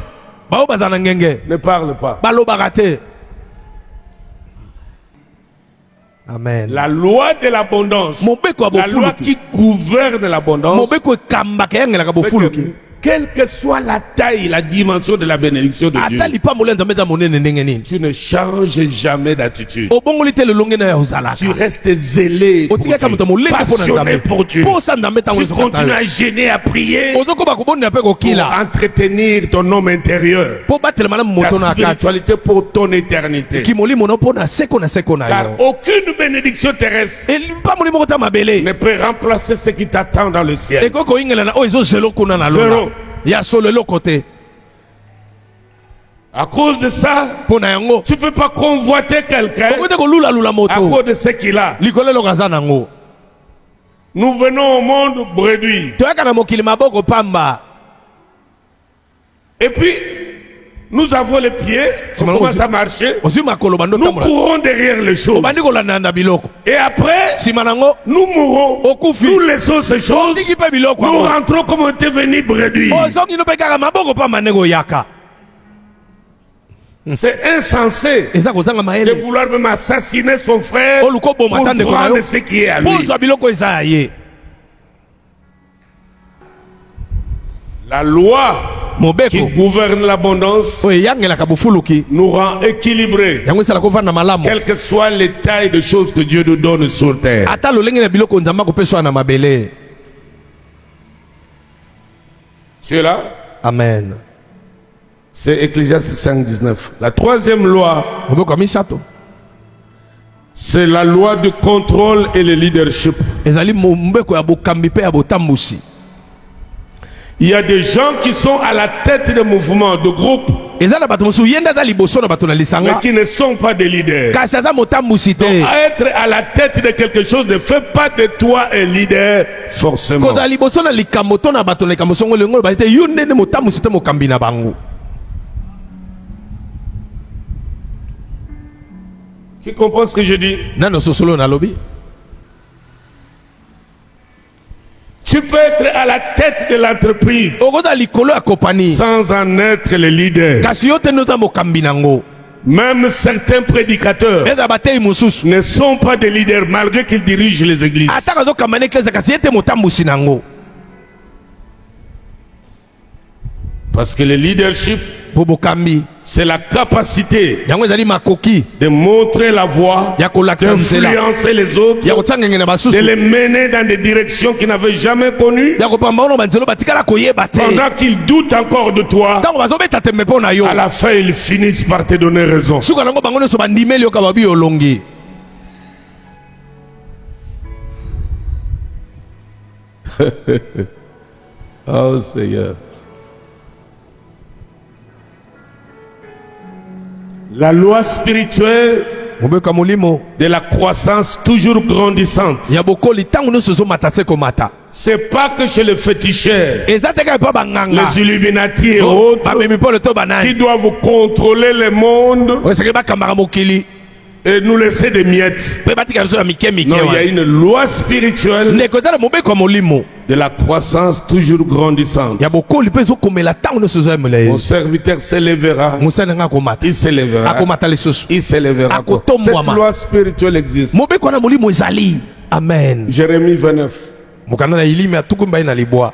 bao baza na ngenge ne parlent pas. balobaka te. Amen. La loi de l'abondance, mobeko ya la loi bofuluki qui gouverne l'abondance, mobeko ekambaka eyangelaka bofuluki quelle que soit la taille, la dimension de la bénédiction de Dieu, ata lipambo nzambe eza monene ndenge nini tu ne changes jamais d'attitude. obongoli te lolonge na ya ozalaka Tu restes zélé pour Dieu, otikaka moto molende mpo na passionné nzambe pour Dieu. mposa nzambe ntango Tu continues à gêner, à prier ozokoba kobondela mpe pour kokila entretenir ton homme intérieur, mpo batela malamu ta moto na kati spiritualité pour ton éternité. kimolimo no mpo na seko na Car yo aucune bénédiction terrestre elipamoli moko ta mabele ne peut remplacer ce qui t'attend dans le ciel. ekoki koyingela na oyo ezozela kuna na Zero. lola ya solo eloko te À cause de ça, mpo na yango tu ne peux pas convoiter quelqu'un okoki te kolulalula à moto cause de ce qu'il a. likolo eloko aza nango Nous venons au monde bredouille. toyaka na mokili maboko pamba Et puis, nous avons les pieds, on commence à marcher. ozwi makolo bando Nous tambola courons derrière les choses. obandi kolandana na biloko Et après, nsima nango nous mourons. okufi Nous laissons ces choses. otiki mpe biloko Nous yango rentrons comme on était venu bredouille. ozongi no mpe kaka maboko pamba ndenge oyaka C'est insensé eza kozanga de mayele vouloir même assassiner son frère oluka oboma pour ta ndeko na prendre yo ce qui est à lui. mpo ozwa biloko eza ya ye La loi qui mobeko gouverne l'abondance oyo eyangelaka bofuluki nous rend équilibrés, yango esalaka ovanda malamu quelles que soient les tailles de choses que Dieu nous donne sur terre. ata lolenge na biloko nzambe akopeswa na mabele Tu es là? amen C'est Ecclésiaste 5:19. La troisième loi, mobeko ya misato c'est la loi de contrôle et le leadership. ezali mobeko ya bokambi mpe ya botambusi Il y a des gens qui sont à la tête de mouvements, de groupes, eza na bato mosusu ye nde aza liboso na bato na mais lisanga qui ne sont pas des leaders. kasi aza motambusi te Être à la tête de quelque chose ne fait pas de toi un leader, forcément. kozala liboso na likambo to na bato na likambo songo lengo loba te yo nde nde motambusi te mokambi na bango Qui comprend ce que je dis? nano sosolo nalobi Tu peux être à la tête de l'entreprise okoza likolo ya kompani sans en être le leader. kasi yo te nde oza mokambi nango Même certains prédicateurs eza batei mosusu ne sont pas des leaders malgré qu'ils dirigent les églises. ataka azokamba na eklese kasi ye te motambusi nango Parce que le leadership, po bokambi c'est la capacité yango ezali makoki de montrer la voie, ya kolakisa nzela d'influencer les autres, ya kotsangenge na de basusu les mener dans des directions qu'ils n'avaient jamais connues, ya kopamba ono banzelo batikala koyeba te pendant qu'ils doutent encore de toi. ntango bazobeta tembe mpo na yo À la fin, ils finissent par te donner raison. suka nango bango nyonso bandimeli yoka babi olongi Oh Seigneur. La loi spirituelle mobeko ya molimo de la croissance toujours grandissante. ya bokoli ntango nyonso ezomata se komata C'est pas que chez les féticheurs, eza te kaka mpo banganga les Illuminati et autres bamemi mpo to qui banani doivent contrôler le monde oyo esengeli bakambaka mokili et nous laisser des miettes. mpe batika biso ya mike mike Non, il y a wana une loi spirituelle ndeko eza na mobeko ya molimo de la croissance toujours grandissante. ya bokoli mpe ezokomela ntango nyonso ezoyemela Mon ye serviteur s'élèvera, mosali nanga akomata il s'élèvera, akomata lisusu il s'élèvera. Akotombwama. Cette loi spirituelle existe. mobeko wana molimo ezali amen Jérémie 29. mokanda na ilimi ya tuku mibale na libwa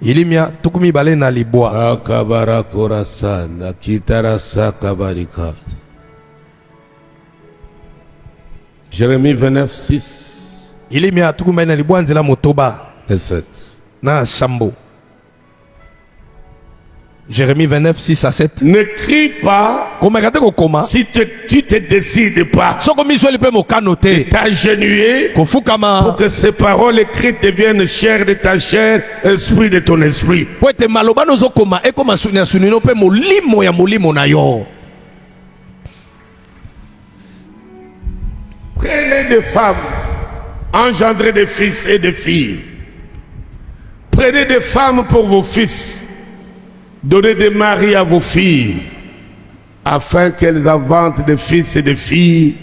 ilimi ya tuku mibale na libwa Akabara korasana kitarasa kabarika. Jérémie 29, 6 ilimi ya tuku mibale na libwa nzela motoba et 7. na shambo Jérémie 29, 6 à 7 Ne crie pas komeka te kokoma si tu te décides pas soko misweli mpe mokano te t'agenouiller pour kofukama que ces paroles écrites deviennent chair de ta chair, esprit de ton esprit. po ete maloba nozokoma ekoma suni ya suni no mpe molimo ya molimo na yo Prenez des femmes, engendrez des fils et des filles. Prenez des femmes pour vos fils. Donnez des maris à vos filles, afin qu'elles inventent des fils et des filles.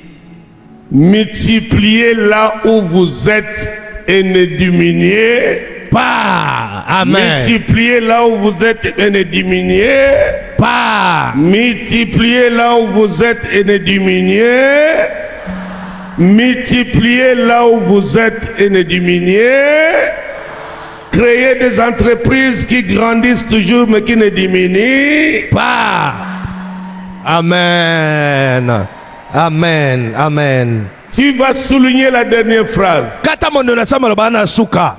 Multipliez là où vous êtes et ne diminuez. pas amen Multipliez là où vous êtes et ne diminuez. pas Multipliez là où vous êtes et ne diminuez. Multipliez là où vous êtes et ne diminuez. créer des entreprises qui grandissent toujours mais qui ne diminuent pas. Amen. Amen. Amen. Tu vas souligner la dernière phrase. Kata mondo na sama lobana suka.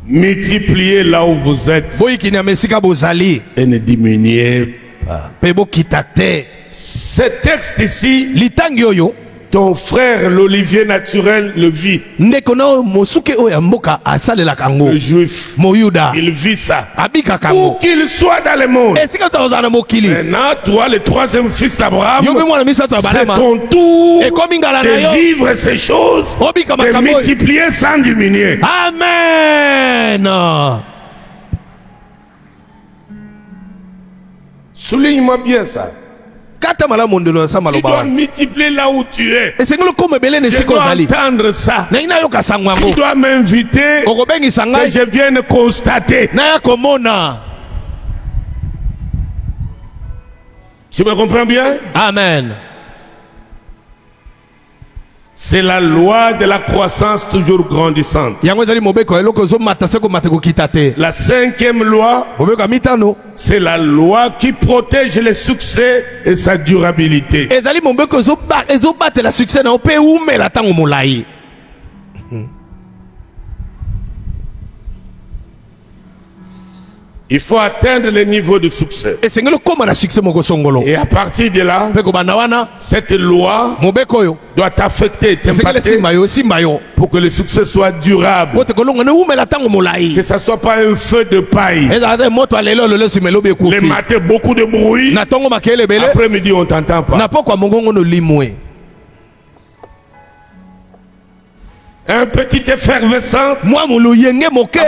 Multipliez là où vous êtes Boyiki na mesika bozali. et ne diminuez pas. Pebo kitate. Ce texte ici, Litangi oyo. ton frère l'Olivier naturel le vit. Ndeko na mosuke oya mboka asalela kango. Le juif, Moyuda. il vit ça. Abika Où kango. qu'il soit dans le monde. Esika tozana mokili. Maintenant, toi, le troisième fils d'Abraham, Yo mwana misato c'est balama. ton tour Et comme ingala na yo. de vivre ces choses, Obika de makambo. multiplier sans diminuer. Amen. Souligne-moi bien ça. Kata mala mondelo sama Tu dois loba. multiplier là où tu es. Esengelo kome belene Je siko dois zali. entendre ça. Na ina yo kasangwa Tu ngo. dois m'inviter Okobengi que sangai. je vienne constater. Na ya komona. Tu me comprends bien? Amen. C'est la loi de la croissance toujours grandissante. Yango zali mobeko eloko zo mata seko mateko kitate. La cinquième loi, Mobeko mitano. c'est la loi qui protège le succès et sa durabilité. Ezali mobeko zo batela succès na ope umela tango molai. Il faut atteindre le niveau de succès. Esengelo koma na succès moko songolo. Et à partir de là, Peko bana wana cette loi mobeko yo. doit t'affecter, Esengele t'impacter simba yo. pour que le succès soit durable. Bote kolonga ne umela tango molai. Que ça ne soit pas un feu de paille. Ezala moto alelo lelo simelo be Les kufi. matins, beaucoup de bruit. Na tongo makele bele. Après-midi, on t'entend pas. Na pokwa mongongo no limwe. Un petit effervescent. Mwa mulu yenge moke.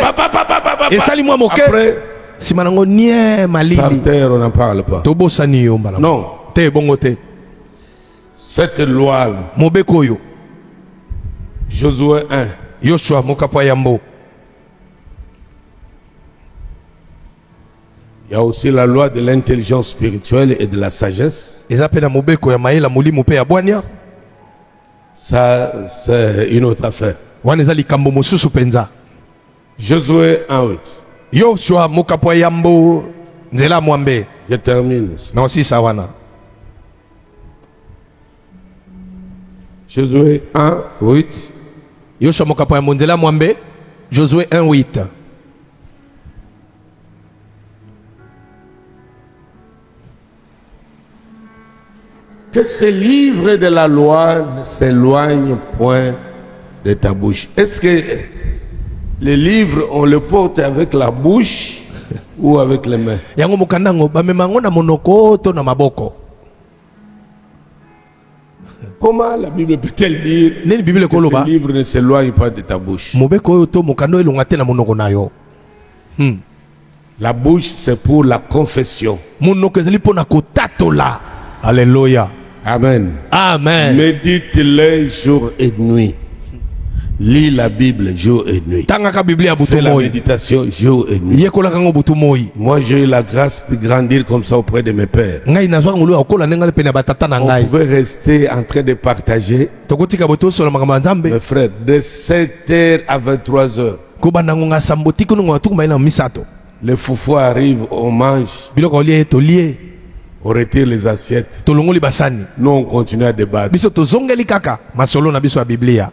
Et sali moi moke. Après, Simanango nie par malili. terre, on n'en parle pas. Tobo sani yo mbala. Non. Te bongo te. Cette loi-là, Mobeko yo. Josué 1, Yoshua mokapwa yambo. il y a aussi la loi de l'intelligence spirituelle et de la sagesse. Eza pe na mobeko ya mayela mulimu pe ya bwania. Ça, c'est une autre affaire. Wana eza likambo mosusu penza. Josué 1:8. Yoshua mokapwa yambo. Nzela mwambe. Je termine. Na osisa wana. Josué 1:8. Yoshua mokapwa yambo nzela mwambe. Josué 1:8. Que ce livre de la loi ne s'éloigne point de ta bouche. Est-ce que les livres, on le porte avec la bouche ou avec les mains? Yango mokandango bamemango na monoko to na maboko. Comment la Bible peut-elle dire Neni Bible que koloba? ce livre ne s'éloigne pas de ta bouche? Mobeko oyo to mokando elonga te na monoko na yo. La bouche, c'est pour la confession. Monoko ezali pona kotatola. Alléluia. Amen. Amen. Médite-le jour et nuit. Lis la Bible jour et nuit. Tangaka Biblia butu Fais la moi. méditation jour et nuit. Yekola kango butu moi. Moi, j'ai eu la grâce de grandir comme ça auprès de mes pères. Ngai nazwa ngulu akola nenga pena batata na On ngai. pouvait rester en train de partager, Tokotika boto solo makamba nzambe. mes frères, de 7h à 23h. Ko bandango nga samboti kuno nga tukuma ina misato. Les foufous arrivent, on mange, Biloko lié to lié. on retire les assiettes. Tolongoli basani. Nous, on continue à débattre. Biso to zongeli kaka. Masolo na biso ya Biblia.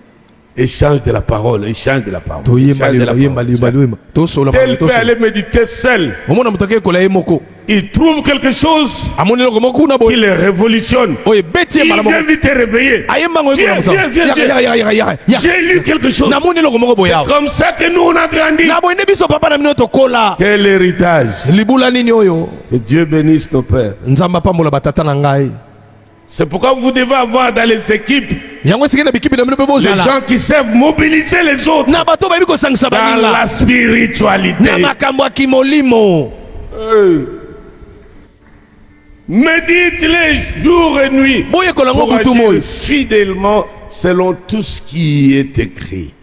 Échange de la parole, échange de la parole. To échange yemba de la yemba parole. yemba yemba. To solo Tel to peut solo. aller méditer seul. Omona mutake kola yemoko. Il trouve quelque chose Amoni loko moko na qui boy. les révolutionne. Oye beti Il mala moko. vient vite te réveiller. Ayemba ngo Viens, viens, viens, viens. ya. J'ai lu quelque chose. Namoni loko moko boya. C'est comme ça que nous on a grandi. Na boy ne biso papa na mino to kola. Quel héritage. Libula nini oyo. Que Dieu bénisse nos pères. Nzamba pambola batata na ngai. C'est pourquoi vous devez avoir dans les équipes Yango sikena bikibi na mino pe les bozala. gens qui savent mobiliser les autres Na bato ba biko sangisa dans baninga. la spiritualité. Na makambo ya kimolimo. Médite-les jour et nuit Boye kolango pour butu agir moi. fidèlement selon tout ce qui est écrit.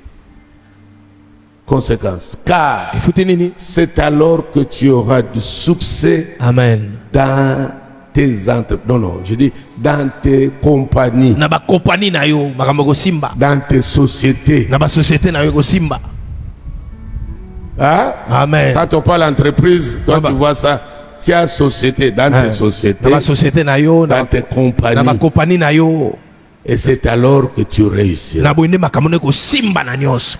Conséquence. Car Ifute nini? c'est alors que tu auras du succès Amen. dans tes entreprises. Non, je dis dans tes compagnies, Na ba compagnie na yo makambo ko simba. dans tes sociétés. Na ba société na yo ko simba. Hein? Amen. Quand on parle entreprise, toi Baba. tu vois ça. Tu as société dans tes sociétés, Na ba société na yo, dans tes na ba compagnies. compagnie na yo. Et c'est alors que tu réussis. Na boyende makambo ne ko simba na nyonso.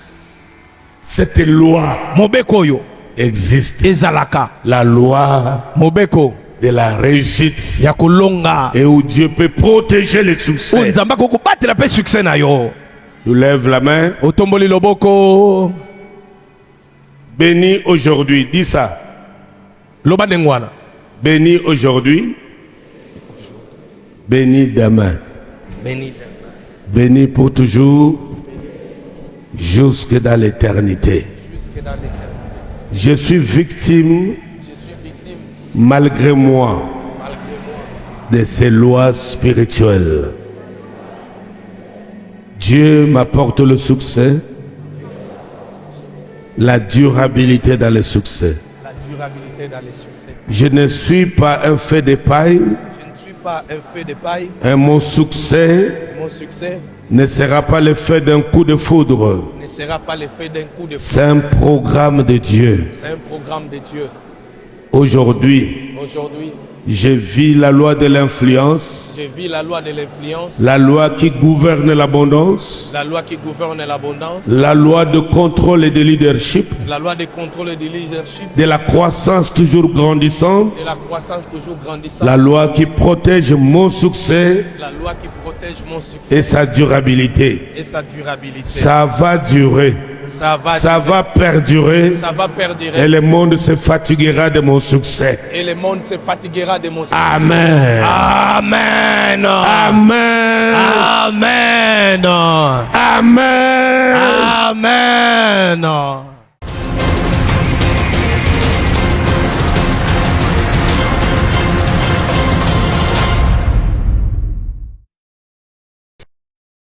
Cette loi Mobeko yo existe. ezalaka. La loi Mobeko de la réussite. ya kolonga. Et où Dieu peut protéger le succès. Nzamba ko batela pe succès na yo. Tu lèves la main. Otomboli loboko. Béni aujourd'hui. Dis ça. Loba ndengwana. Béni aujourd'hui. Béni demain. Béni. Béni pour toujours. Jusque dans l'éternité. Je suis victime, malgré moi, de ces lois spirituelles. Dieu m'apporte le succès, la durabilité dans le succès. La durabilité dans les succès. Je ne suis pas un fait de paille, Je ne suis pas un feu de paille. et mon succès Mon succès ne sera pas l'effet d'un coup de foudre. ne sera pas l'effet d'un coup de feu. C'est un programme de Dieu. C'est un programme de Dieu. Aujourd'hui, Aujourd'hui, je vis la loi de l'influence, je vis la loi de l'influence, la loi qui gouverne l'abondance, la loi qui gouverne l'abondance, la loi de contrôle et de leadership, la loi de contrôle et de leadership, de la croissance toujours grandissante, de la croissance toujours grandissante, la loi qui protège mon succès la loi qui protège mon succès et sa durabilité. et sa durabilité. Ça va durer, Ça va, ça va perdurer ça va et perdurer le monde se fatiguera de mon succès. et le monde se fatiguera de mon succès. Amen. Amen. Amen. Amen. Amen. Amen.